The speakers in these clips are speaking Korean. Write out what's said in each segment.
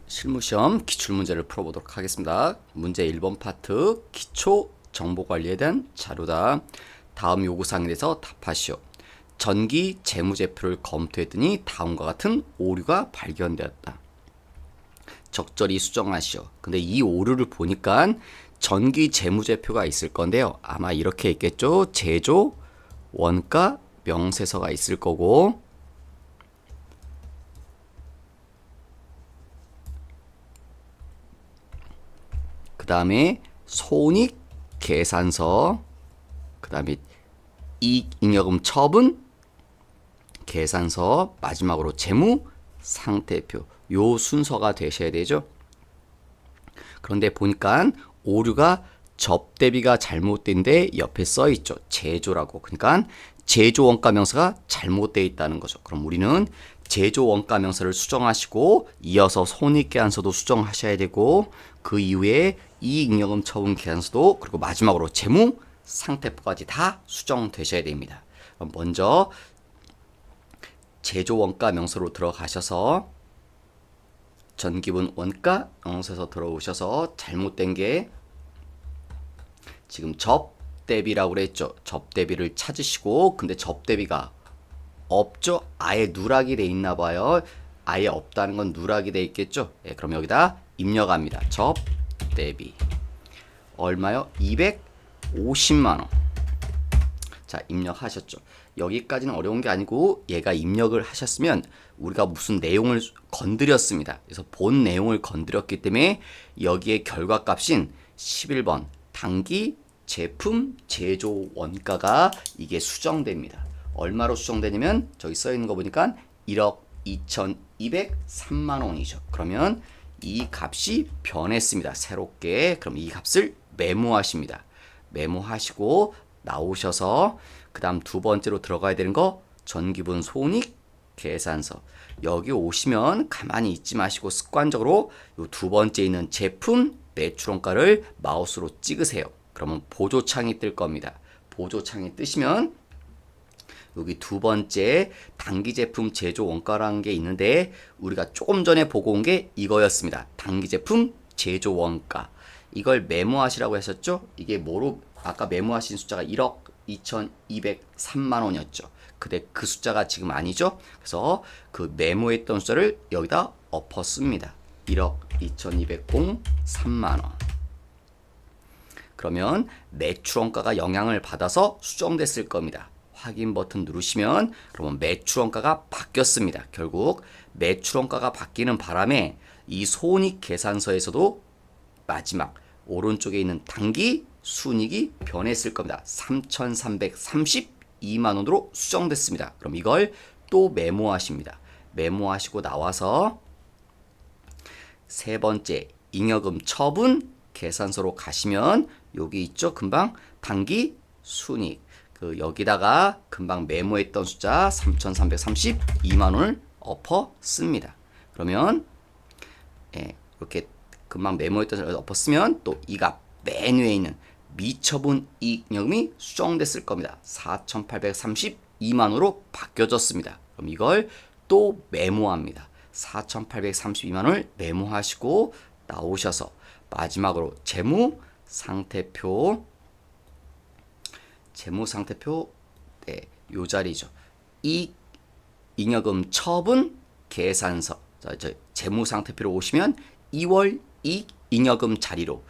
실무시험 기출문제를 풀어보도록 하겠습니다. 문제 1번 파트 기초 정보관리에 대한 자료다. 다음 요구사항에 대해서 답하시오. 전기 재무제표를 검토했더니 다음과 같은 오류가 발견되었다. 적절히 수정하시오. 근데 이 오류를 보니까 전기 재무제표가 있을 건데요. 아마 이렇게 있겠죠. 제조, 원가, 명세서가 있을 거고, 그 다음에 손익 계산서, 그 다음에 이익잉여금 처분 계산서, 마지막으로 재무 상태표. 요 순서가 되셔야 되죠. 그런데 보니까 오류가 접대비가 잘못된데 옆에 써 있죠. 제조라고. 그러니까 제조 원가 명세가 잘못되어 있다는 거죠. 그럼 우리는 제조 원가 명세를 수정하시고 이어서 손익 계산서도 수정하셔야 되고 그 이후에 이익잉여금 처분 계산서도 그리고 마지막으로 재무 상태표까지 다 수정되셔야 됩니다. 그럼 먼저 제조 원가 명세로 들어가셔서 전기분 원가 명세서 들어오셔서 잘못된 게 지금 접대비라고 그랬죠. 접대비를 찾으시고 근데 접대비가 없죠. 아예 누락이 돼 있나 봐요. 아예 없다는 건 누락이 돼 있겠죠. 예, 그럼 여기다 입력합니다. 접대비 얼마요? 250만 원. 자, 입력하셨죠. 여기까지는 어려운 게 아니고 얘가 입력을 하셨으면 우리가 무슨 내용을 건드렸습니다. 그래서 본 내용을 건드렸기 때문에 여기에 결과값인 11번 단기 제품 제조 원가가 이게 수정됩니다. 얼마로 수정되냐면 저기 써 있는 거 보니까 1억 2,203만 원이죠. 그러면 이 값이 변했습니다. 새롭게. 그럼 이 값을 메모하십니다. 메모하시고 나오셔서 그 다음 두 번째로 들어가야 되는 거 전기분 손익 계산서. 여기 오시면 가만히 있지 마시고 습관적으로 이 두 번째 있는 제품 매출원가를 마우스로 찍으세요. 그러면 보조창이 뜰 겁니다. 보조창이 뜨시면 여기 두 번째 단기 제품 제조 원가라는 게 있는데 우리가 조금 전에 보고 온 게 이거였습니다. 단기 제품 제조 원가. 이걸 메모하시라고 하셨죠? 이게 뭐로 아까 메모하신 숫자가 1억 2,203만 원이었죠. 근데 그 숫자가 지금 아니죠? 그래서 그 메모했던 숫자를 여기다 엎었습니다. 1억 2,203만 원. 그러면 매출원가가 영향을 받아서 수정됐을 겁니다. 확인 버튼 누르시면 그러면 매출원가가 바뀌었습니다. 결국 매출원가가 바뀌는 바람에 이 손익 계산서에서도 마지막 오른쪽에 있는 단기 순이익이 변했을 겁니다. 3,332만 원으로 수정됐습니다. 그럼 이걸 또 메모하십니다. 메모하시고 나와서 세 번째 잉여금 처분 계산서로 가시면 여기 있죠. 금방 단기 순이익. 그 여기다가 금방 메모했던 숫자 3,332만 원을 엎어 씁니다. 그러면 이렇게 금방 메모했던 숫자를 엎어 쓰면 또 이 값 맨 위에 있는 미처분 이익잉여금이 수정됐을 겁니다. 4,832만 원으로 바뀌어졌습니다. 그럼 이걸 또 메모합니다. 4,832만 원을 메모하시고 나오셔서 마지막으로 재무 상태표 네, 요 자리죠. 이익잉여금 처분 계산서. 자, 재무 상태표로 오시면 2월 이익잉여금 자리로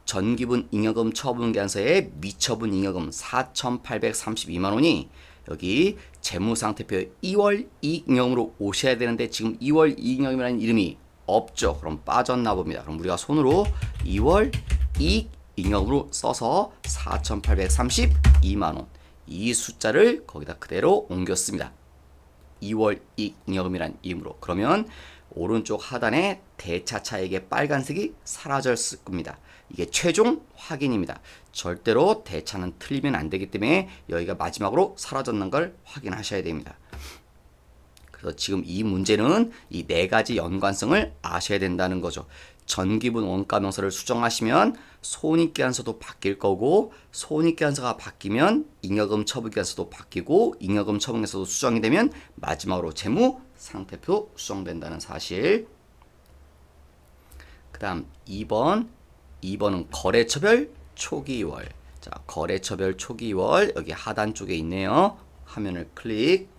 전기분 잉여금 처분 계산서에 미처분 잉여금 4,832만 원이 여기 재무상태표 2월 이익잉여금으로 오셔야 되는데 지금 2월 이익잉여금이라는 이름이 없죠. 그럼 빠졌나 봅니다. 그럼 우리가 손으로 2월 이익잉여금으로 써서 4,832만 원 이 숫자를 거기다 그대로 옮겼습니다. 2월 이익잉여금이라는 이름으로. 그러면 오른쪽 하단에 대차차액의 빨간색이 사라졌을 겁니다. 이게 최종 확인입니다. 절대로 대차는 틀리면 안 되기 때문에 여기가 마지막으로 사라졌는 걸 확인하셔야 됩니다. 그래서 그래서 지금 이 문제는 이 네 가지 연관성을 아셔야 된다는 거죠. 전기분 원가명사를 수정하시면 손익계산서도 바뀔 거고, 손익계산서가 바뀌면 잉여금 처분계산서도 바뀌고, 잉여금 처분계산서도 수정이 되면 마지막으로 재무 상태표 수정된다는 사실. 그 다음 2번은 거래처별 초기월. 자, 거래처별 초기월 여기 하단 쪽에 있네요. 화면을 클릭.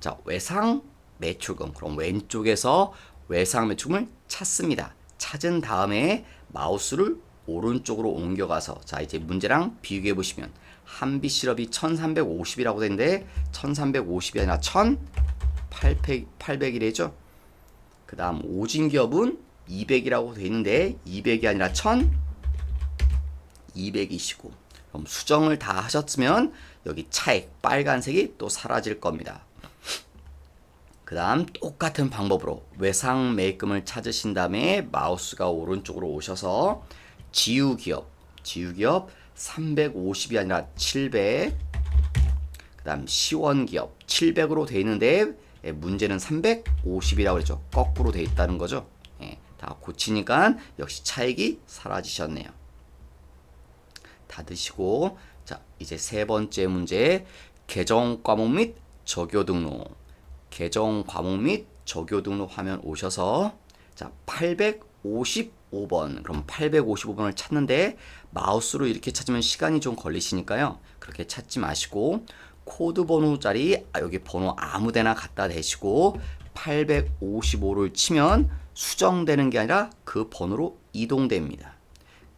자, 외상 매출금. 그럼 왼쪽에서 외상 매출금을 찾습니다. 찾은 다음에 마우스를 오른쪽으로 옮겨가서, 자, 이제 문제랑 비교해 보시면 한빛 시럽이 1350이라고 되는데 1350이 아니라 1800이래죠. 그 다음 오진기업은 200이라고 돼 있는데 200이 아니라 1200이시고, 그럼 수정을 다 하셨으면 여기 차액 빨간색이 또 사라질 겁니다. 그 다음 똑같은 방법으로 외상 매입금을 찾으신 다음에 마우스가 오른쪽으로 오셔서 지우기업 350이 아니라 700, 그 다음 시원기업 700으로 돼 있는데 문제는 350이라고 그랬죠. 거꾸로 돼 있다는 거죠. 다 고치니까 역시 차익이 사라지셨네요. 다 드시고, 자, 이제 세 번째 문제, 계정 과목 및 적요 등록. 계정 과목 및 적요 등록 화면 오셔서, 자, 855번. 그럼 855번을 찾는데 마우스로 이렇게 찾으면 시간이 좀 걸리시니까요. 그렇게 찾지 마시고 코드 번호 자리 여기 번호 아무데나 갖다 대시고 855를 치면 수정되는 게 아니라 그 번호로 이동됩니다.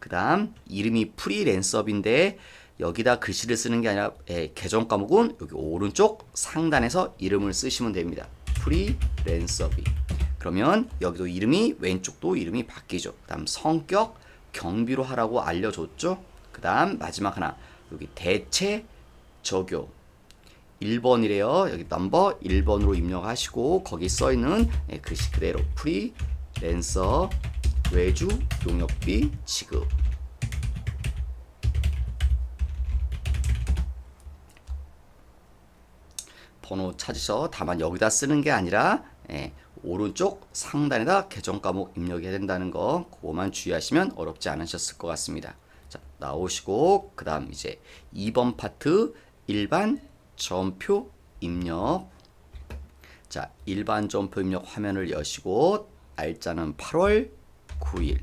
그 다음 이름이 프리랜서비인데 여기다 글씨를 쓰는 게 아니라 계정 과목은 여기 오른쪽 상단에서 이름을 쓰시면 됩니다. 프리랜서비. 그러면 여기도 이름이, 왼쪽도 이름이 바뀌죠. 그 다음 성격 경비로 하라고 알려줬죠. 그 다음 마지막 하나, 여기 대체 적요 1번이래요. 여기 넘버 1번으로 입력하시고 거기 써있는 글씨 그대로 프리랜서 외주 용역비 지급. 번호 찾으셔. 다만 여기다 쓰는 게 아니라 오른쪽 상단에다 계정 과목 입력해야 된다는 거, 그거만 주의하시면 어렵지 않으셨을 것 같습니다. 자, 나오시고 그 다음 이제 2번 파트 일반 점표 입력. 자, 일반 점표 입력 화면을 여시고 날짜는 8월 9일.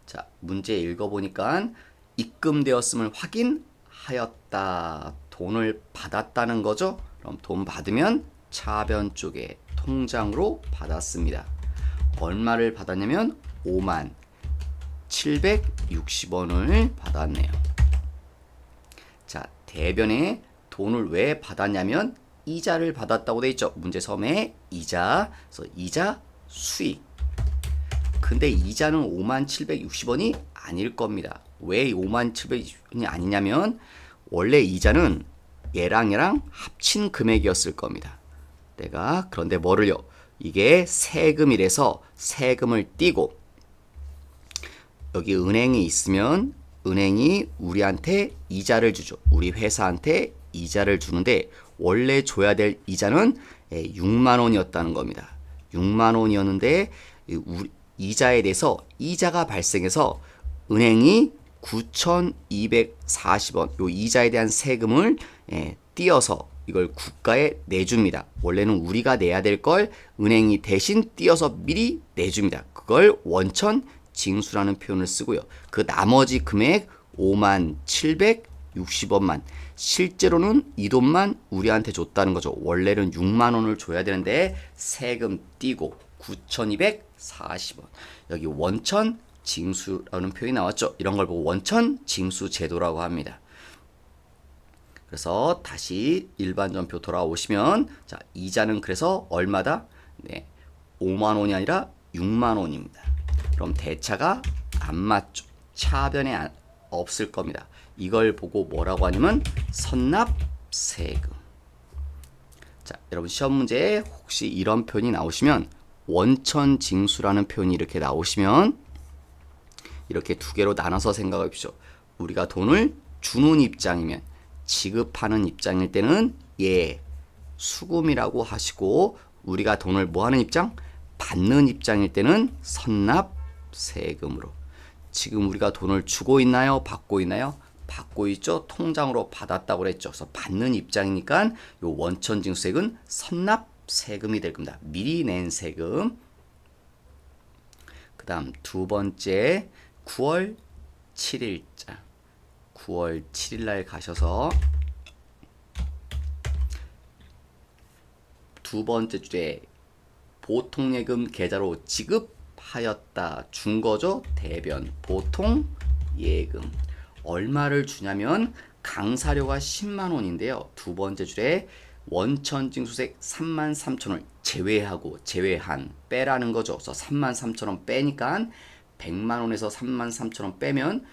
자, 문제 읽어보니까 입금되었음을 확인하였다. 돈을 받았다는 거죠. 그럼 돈 받으면 차변 쪽에 통장으로 받았습니다. 얼마를 받았냐면 5만 760원을 받았네요. 자, 대변에 돈을 왜 받았냐면 이자를 받았다고 돼 있죠. 문제 섬에 이자, 그래서 이자 수익. 근데 이자는 5만 760원이 아닐 겁니다. 왜 5만 760원이 아니냐면 원래 이자는 얘랑 합친 금액이었을 겁니다. 그런데 뭐를요? 이게 세금이라서 세금을 띄고 여기 은행이 있으면 은행이 우리한테 이자를 주죠. 우리 회사한테 이자를 주는데 원래 줘야 될 이자는 6만 원이었다는 겁니다. 6만 원이었는데 이자에 대해서 이자가 발생해서 은행이 9,240원 요 이자에 대한 세금을 띄어서 이걸 국가에 내줍니다. 원래는 우리가 내야 될 걸 은행이 대신 띄어서 미리 내줍니다. 그걸 원천 징수라는 표현을 쓰고요. 그 나머지 금액 5만 760원만 실제로는 이 돈만 우리한테 줬다는 거죠. 원래는 6만 원을 줘야 되는데 세금 띄고 9,240원. 여기 원천 징수라는 표현이 나왔죠. 이런 걸 보고 원천 징수 제도라고 합니다. 그래서 다시 일반 전표 돌아오시면, 자, 이자는 그래서 얼마다? 5만 원이 아니라 6만 원입니다. 그럼 대차가 안 맞죠. 차변에 없을 겁니다. 이걸 보고 뭐라고 하냐면 선납세금. 자, 여러분 시험 문제에 혹시 이런 표현이 나오시면 원천징수라는 표현이 이렇게 나오시면 이렇게 두 개로 나눠서 생각해 보십시오. 우리가 돈을 주는 입장이면, 지급하는 입장일 때는 수금이라고 하시고 우리가 돈을 뭐 하는 입장? 받는 입장일 때는 선납 세금으로. 지금 우리가 돈을 주고 있나요? 받고 있나요? 받고 있죠. 통장으로 받았다고 그랬죠. 그래서 받는 입장이니까 요 원천징수세금은 선납 세금이 될 겁니다. 미리 낸 세금. 그 다음 두 번째 9월 7일자. 9월 7일 날 가셔서 두 번째 줄에 보통예금 계좌로 지급하였다. 준 거죠. 대변 보통예금. 얼마를 주냐면 강사료가 10만 원인데요. 두 번째 줄에 원천징수세 33,000원을 제외한 빼라는 거죠. 그래서 33,000원 빼니까 100만 원에서 33,000원 빼면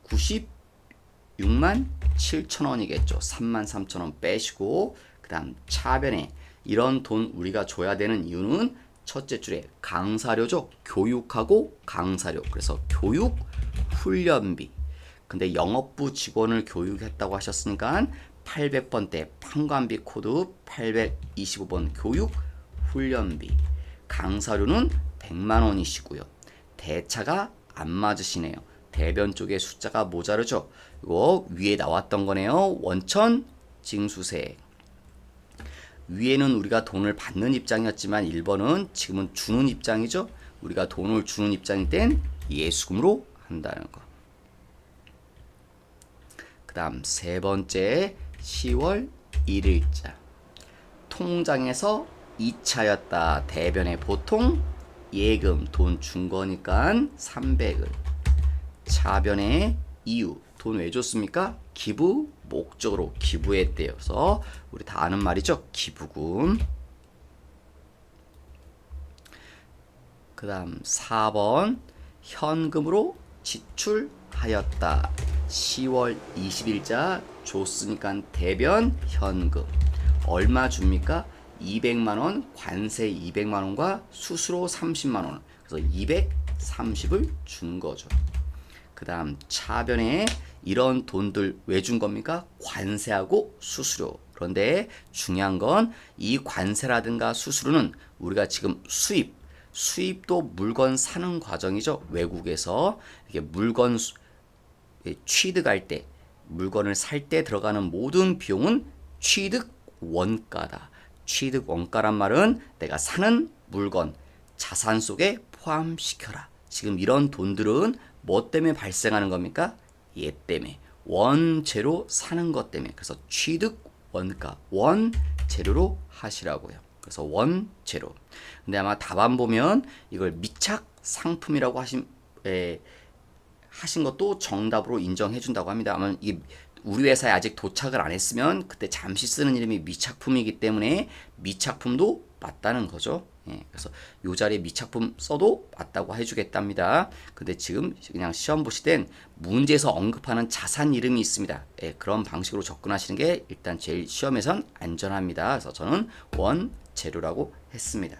96만 7천 원이겠죠. 33,000원 빼시고 그 다음 차변에 이런 돈 우리가 줘야 되는 이유는 첫째 줄에 강사료죠. 교육하고 강사료. 그래서 교육 훈련비. 근데 영업부 직원을 교육했다고 하셨으니까 800번대 판관비 코드 825번 교육 훈련비. 강사료는 100만 원이시고요. 대차가 안 맞으시네요. 대변 쪽에 숫자가 모자르죠. 이거 위에 나왔던 거네요. 원천 징수세. 위에는 우리가 돈을 받는 입장이었지만 1번은 지금은 주는 입장이죠. 우리가 돈을 주는 입장일 땐 예수금으로 한다는 거. 그 다음 세 번째 10월 1일자. 통장에서 2차였다. 대변에 보통 예금 돈 준 거니까 300을. 차변에 이유 돈 왜 줬습니까? 기부 목적으로 기부했대요. 그래서 우리 다 아는 말이죠. 기부금. 그 다음 4번 현금으로 지출하였다. 10월 20일자 줬으니까 대변 현금. 얼마 줍니까? 200만원 관세 200만원과 수수료 30만원. 그래서 230을 준 거죠. 그 다음 차변에 이런 돈들 왜 준 겁니까? 관세하고 수수료. 그런데 중요한 건 이 관세라든가 수수료는 우리가 지금 수입도 물건 사는 과정이죠. 외국에서 이게 물건 취득할 때 물건을 살 때 들어가는 모든 비용은 취득 원가다. 취득 원가란 말은 내가 사는 물건 자산 속에 포함시켜라. 지금 이런 돈들은 뭐 때문에 발생하는 겁니까? 얘 때문에. 원재료 사는 것 때문에. 그래서 취득 원가, 원재료로 하시라고요. 그래서 원재료. 근데 아마 답안 보면 이걸 미착 상품이라고 하신 것도 정답으로 인정해 준다고 합니다. 아마 이게 우리 회사에 아직 도착을 안 했으면 그때 잠시 쓰는 이름이 미착품이기 때문에 미착품도 맞다는 거죠. 예, 그래서 요 자리에 미착품 써도 맞다고 해주겠답니다. 근데 지금 그냥 시험 보실 땐 문제에서 언급하는 자산 이름이 있습니다. 예, 그런 방식으로 접근하시는 게 일단 제일 시험에선 안전합니다. 그래서 저는 원재료라고 했습니다.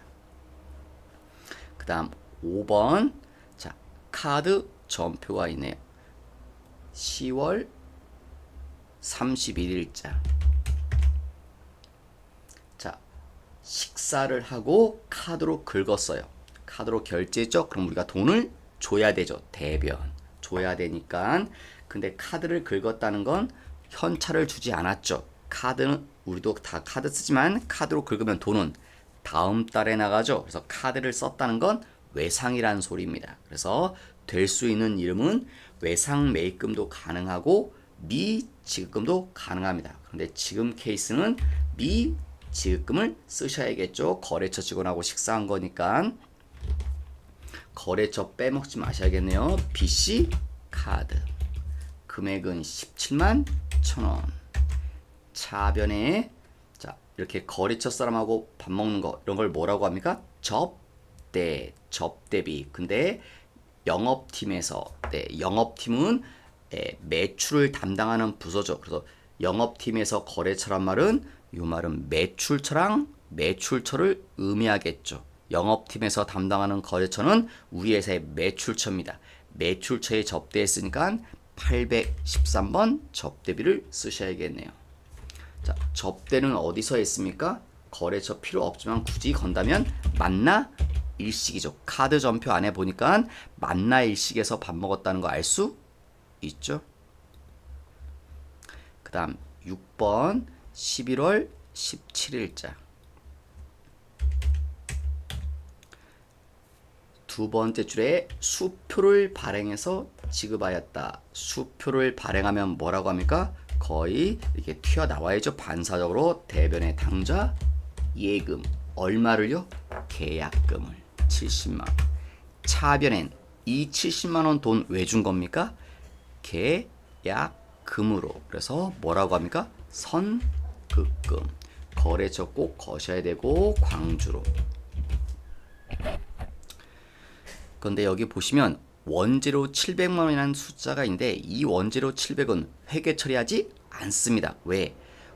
그 다음 5번. 자, 카드 전표가 있네요. 10월 31일자. 자, 식사를 하고 카드로 긁었어요. 카드로 결제했죠? 그럼 우리가 돈을 줘야 되죠. 대변. 줘야 되니까. 근데 카드를 긁었다는 건 현찰을 주지 않았죠. 카드는 우리도 다 카드 쓰지만 카드로 긁으면 돈은 다음 달에 나가죠. 그래서 카드를 썼다는 건 외상이라는 소리입니다. 그래서 될 수 있는 이름은 외상 매입금도 가능하고 미지급금도 가능합니다. 그런데 지금 케이스는 미지급금을 쓰셔야겠죠. 거래처 직원하고 식사한 거니까. 거래처 빼먹지 마셔야겠네요. BC 카드. 금액은 17만 1,000원. 차변에 자, 이렇게 거래처 사람하고 밥 먹는 거 이런 걸 뭐라고 합니까? 접대비. 근데 영업팀에서 영업팀은 매출을 담당하는 부서죠. 그래서 영업팀에서 거래처란 말은 이 말은 매출처랑 매출처를 의미하겠죠. 영업팀에서 담당하는 거래처는 우리 회사의 매출처입니다. 매출처에 접대했으니까 813번 접대비를 쓰셔야겠네요. 자, 접대는 어디서 했습니까? 거래처 필요 없지만 굳이 건다면 만나 일식이죠. 카드 전표 안에 보니까 만나 일식에서 밥 먹었다는 거 알 수 있죠. 그 다음 6번 11월 17일자. 두 번째 줄에 수표를 발행해서 지급하였다. 수표를 발행하면 뭐라고 합니까? 거의 이렇게 튀어나와야죠. 반사적으로 대변의 당좌 예금. 얼마를요? 계약금을 70만 원. 차변엔 이 70만 원 돈 왜 준 겁니까? 계약금으로. 그래서 뭐라고 합니까? 선급금. 거래처 꼭 거셔야 되고 광주로. 그런데 여기 보시면 원재료 700만 원이라는 숫자가 있는데 이 원재료 700은 회계 처리하지 않습니다. 왜?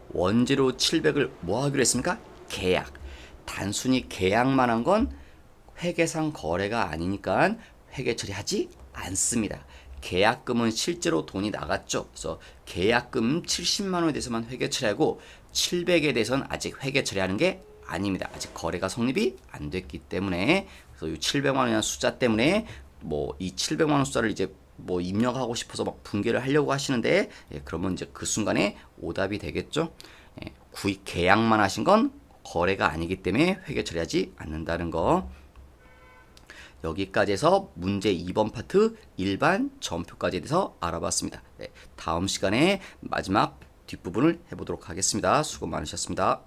원재료 700을 뭐 하기로 했습니까? 계약. 단순히 계약만 한 건 회계상 거래가 아니니까 회계 처리하지 않습니다. 계약금은 실제로 돈이 나갔죠. 그래서 계약금 70만 원에 대해서만 회계 처리하고 700에 대해서는 아직 회계 처리하는 게 아닙니다. 아직 거래가 성립이 안 됐기 때문에. 그래서 이 700만 원이라는 숫자 때문에 뭐 이 700만 원 숫자를 이제 뭐 입력하고 싶어서 막 분개를 하려고 하시는데, 예, 그러면 이제 그 순간에 오답이 되겠죠. 예, 구입 계약만 하신 건 거래가 아니기 때문에 회계 처리하지 않는다는 거. 여기까지 해서 문제 2번 파트 일반 전표까지 대해서 알아봤습니다. 네, 다음 시간에 마지막 뒷부분을 해보도록 하겠습니다. 수고 많으셨습니다.